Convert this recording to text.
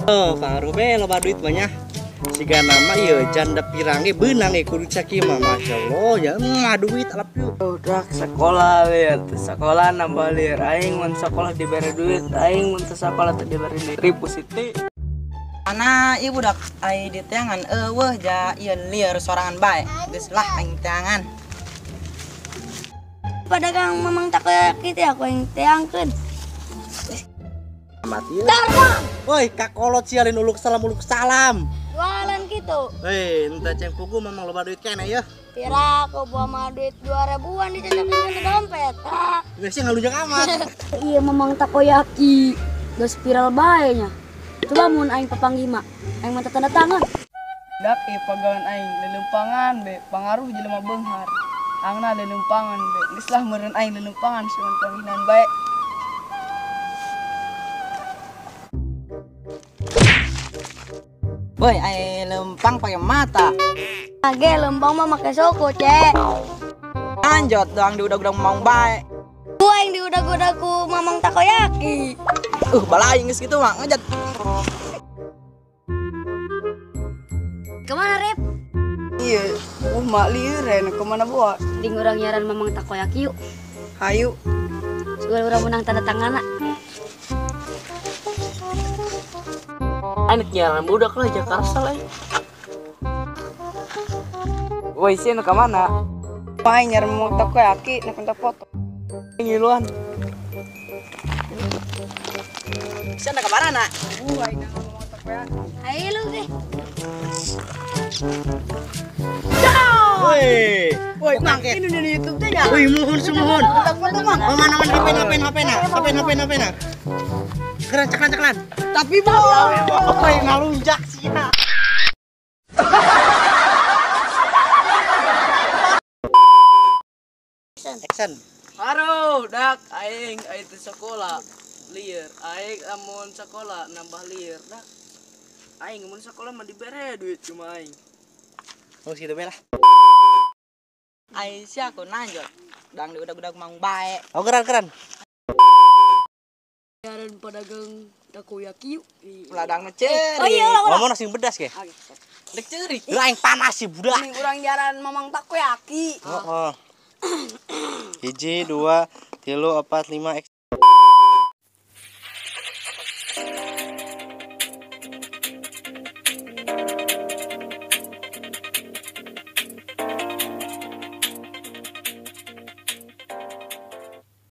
Oh, Faru be loba duit banyak. Siga nama ieu janda pirangge beunang kudu caki mah masyaallah ya duit alap yuk. Udah sekolah lihat sekolah nambah liar aing mun sekolah diberi duit aing mun sekolah teh diberi duit ribu siti. Ana ieu budak ai di teangan eueuh ja ieu lieur sorangan bae. Geus lah aing teangan. Pedagang memang takoyaki teh aku yang teangkeun. Mati. Woi, kakolot sialin uluk salam. Jualan gitu. Hei, entah ceng pugu memang loba duit kene ya. Pira aku bawa mah duit 2000-an dicecokin ke dompet. Geus sih ngalunjak amat. Iya memang takoyaki. Geus spiral bae nya. Coba mun aing papanggih aing mah tanda tangan. Dak pagawean aing lelumpangan be pangaruh jelema beunghar. Angna lelumpangan be geus lah meureun aing lelumpangan suan panggilan bae. Woi, ai lempang pakai mata. Age lempang mah make soko, Cek. Anjot doang diudag-udag mau bae. Gua yang diudag-udag ku mamang takoyaki. Balai geus kitu mah ngajat. Kemana, Rep? Iya, mak lieur kemana buat? Ding urang nyaran mamang takoyaki yuk. Hayu. Sugal urang menang tanda tanganna. Anak jalan budak lah Jakarta lah. Woi sih nu kemana? Main nyari mau takoyaki, nak minta foto. Ngiluan. Sana ka mana nak? Woi nak mau takoyaki. Ayo lu ge. Woi, mangke. Ini di YouTube teh ya. Woi, mohon sumohon. Foto mang. Mana HP na. Caklan. Tapi boh. Woi, ngalunjak sih ya. Action. Haro, dak aing teh sekolah lieur. Aing amun sekolah nambah lieur dak. Aing amun sekolah mah dibere duit cuma aing. Oh, situ be lah. Ai sia aku nanjot. Dang diudag-udag mau bae. Oh, keren. Nyaran pedagang takoyaki yuk. Ladang ngeceri. Oh iya, Ngomong nasi bedas ge. Dek ceurik. Lah aing panas sih budak. Ini urang jaran mamang takoyaki. Oh. 1 2 3 4 5